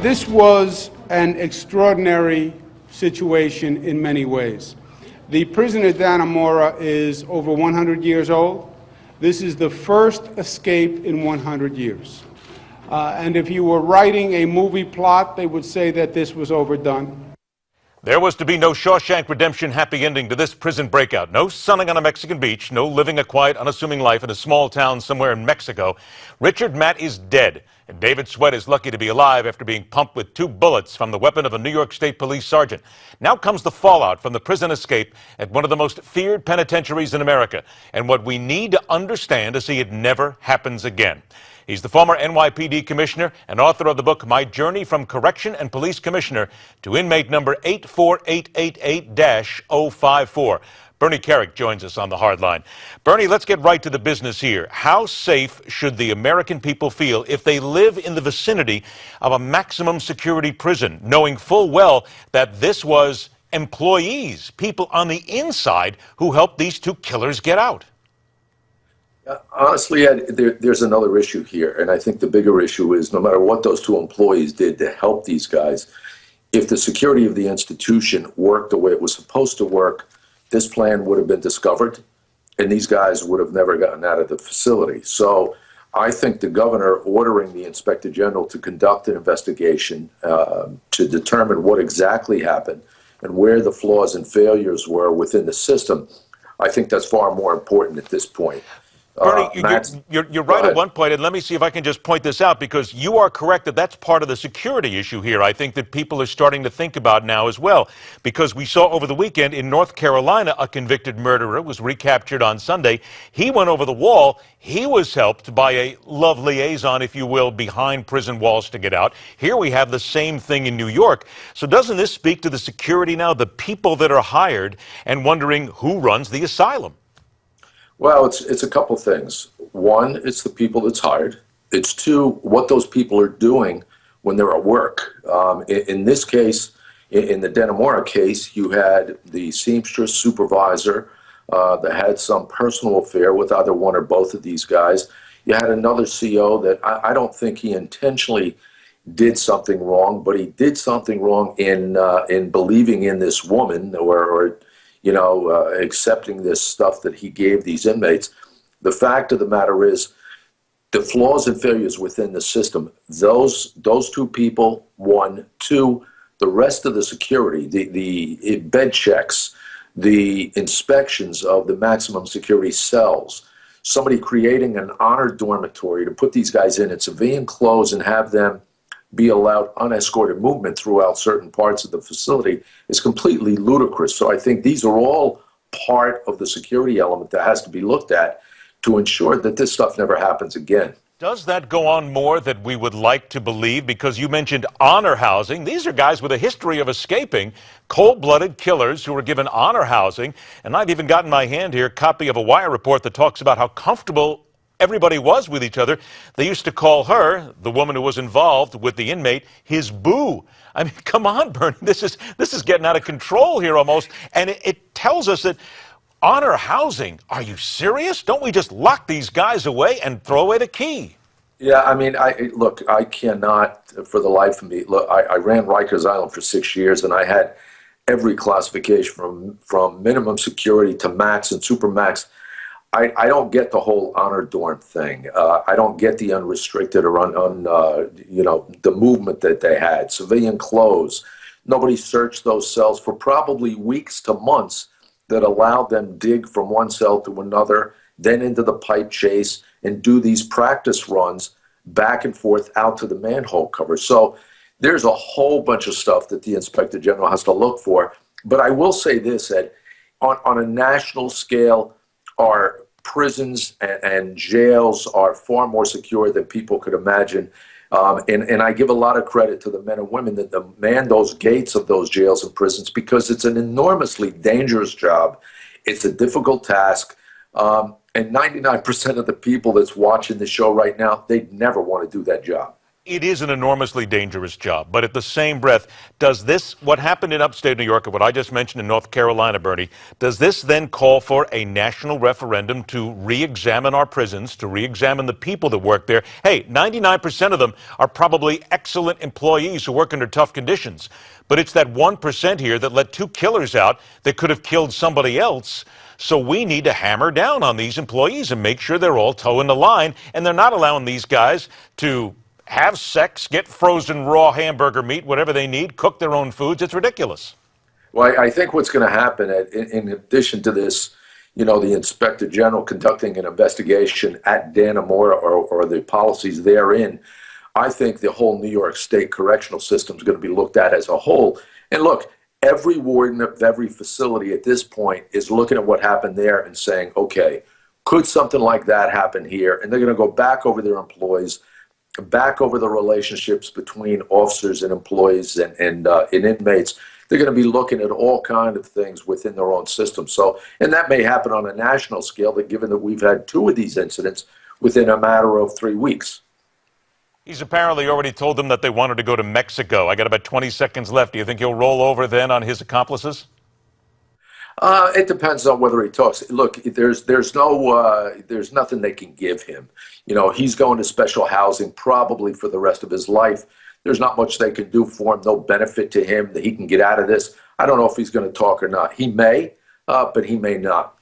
This was an extraordinary situation in many ways. The prison at Dannemora is over 100 years old. This is the first escape in 100 years. And if you were writing a movie plot, they would say that this was overdone. There was to be no Shawshank Redemption happy ending to this prison breakout. No sunning on a Mexican beach, no living a quiet, unassuming life in a small town somewhere in Mexico. Richard Matt is dead, and David Sweat is lucky to be alive after being pumped with 2 bullets from the weapon of a New York State police sergeant. Now comes the fallout from the prison escape at one of the most feared penitentiaries in America, and what we need to understand to see it never happens again. He's the former NYPD commissioner and author of the book, My Journey from Correction and Police Commissioner to Inmate number 84888-054. Bernie Kerik joins us on the hard line. Bernie, let's get right to the business here. How safe should the American people feel if they live in the vicinity of a maximum security prison, knowing full well that this was employees, people on the inside who helped these 2 killers get out? Honestly, Ed, there's another issue here, and I think the bigger issue is no matter what those 2 employees did to help these guys, if the security of the institution worked the way it was supposed to work, this plan would have been discovered, and these guys would have never gotten out of the facility. So I think the governor ordering the inspector general to conduct an investigation to determine what exactly happened and where the flaws and failures were within the system, I think that's far more important at this point. Bernie, you're right at one point, and let me see if I can just point this out, because you are correct that that's part of the security issue here. I think that people are starting to think about now as well, because we saw over the weekend in North Carolina a convicted murderer was recaptured on Sunday. He went over the wall. He was helped by a love liaison, if you will, behind prison walls to get out. Here we have the same thing in New York. So doesn't this speak to the security now, the people that are hired, and wondering who runs the asylum? Well, it's a couple things. One, it's the people that's hired. It's 2, what those people are doing when they're at work. In this case, in the Dannemora case, you had the seamstress supervisor that had some personal affair with either one or both of these guys. You had another CO that I don't think he intentionally did something wrong, but he did something wrong in believing in this woman or accepting this stuff that he gave these inmates. The fact of the matter is, the flaws and failures within the system, those 2 people, 1, 2, the rest of the security, the bed checks, the inspections of the maximum security cells, somebody creating an honor dormitory to put these guys in civilian clothes and have them be allowed unescorted movement throughout certain parts of the facility is completely ludicrous. So I think these are all part of the security element that has to be looked at to ensure that this stuff never happens again. Does that go on more than we would like to believe? Because you mentioned honor housing. These are guys with a history of escaping, cold-blooded killers who were given honor housing. And I've even got in my hand here a copy of a Wire report that talks about how comfortable everybody was with each other. They used to call her, the woman who was involved with the inmate, his boo. I mean, come on, Bernie, this is getting out of control here almost. And it tells us that honor housing, are you serious? Don't we just lock these guys away and throw away the key? Yeah, I mean, I cannot, for the life of me, look, I ran Rikers Island for 6 years, and I had every classification from minimum security to max and super max. I don't get the whole honor dorm thing. I don't get the unrestricted or the movement that they had. Civilian clothes. Nobody searched those cells for probably weeks to months that allowed them dig from one cell to another, then into the pipe chase, and do these practice runs back and forth out to the manhole cover. So there's a whole bunch of stuff that the Inspector General has to look for. But I will say this, Ed, on a national scale, our prisons and jails are far more secure than people could imagine. And I give a lot of credit to the men and women that man those gates of those jails and prisons, because it's an enormously dangerous job. It's a difficult task. And 99% of the people that's watching the show right now, they'd never want to do that job. It is an enormously dangerous job, but at the same breath, does this, what happened in upstate New York and what I just mentioned in North Carolina, Bernie, does this then call for a national referendum to re-examine our prisons, to re-examine the people that work there? Hey, 99% of them are probably excellent employees who work under tough conditions, but it's that 1% here that let 2 killers out that could have killed somebody else. So we need to hammer down on these employees and make sure they're all toeing the line, and they're not allowing these guys to have sex, get frozen raw hamburger meat, whatever they need, cook their own foods. It's ridiculous. Well, I think what's going to happen, in addition to this, the Inspector General conducting an investigation at Dannemora or the policies therein, I think the whole New York State correctional system is going to be looked at as a whole. And look, every warden of every facility at this point is looking at what happened there and saying, okay, could something like that happen here? And they're going to go back over their employees, back over the relationships between officers and employees and inmates. They're going to be looking at all kinds of things within their own system. So, and that may happen on a national scale, that given that we've had 2 of these incidents within a matter of 3 weeks. He's apparently already told them that they wanted to go to Mexico. I got about 20 seconds left. Do you think he'll roll over then on his accomplices? It depends on whether he talks. Look, there's nothing they can give him. He's going to special housing probably for the rest of his life. There's not much they can do for him, no benefit to him that he can get out of this. I don't know if he's going to talk or not. He may, but he may not.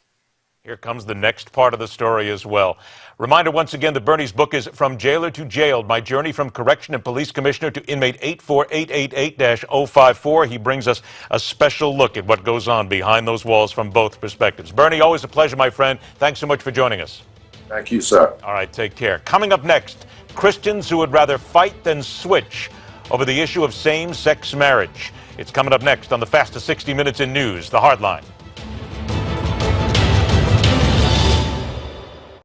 Here comes the next part of the story as well. Reminder once again that Bernie's book is From Jailer to Jailed, My Journey from Correction and Police Commissioner to Inmate 84888-054. He brings us a special look at what goes on behind those walls from both perspectives. Bernie, always a pleasure, my friend. Thanks so much for joining us. Thank you, sir. All right, take care. Coming up next, Christians who would rather fight than switch over the issue of same-sex marriage. It's coming up next on the fastest 60 minutes in news, The Hardline.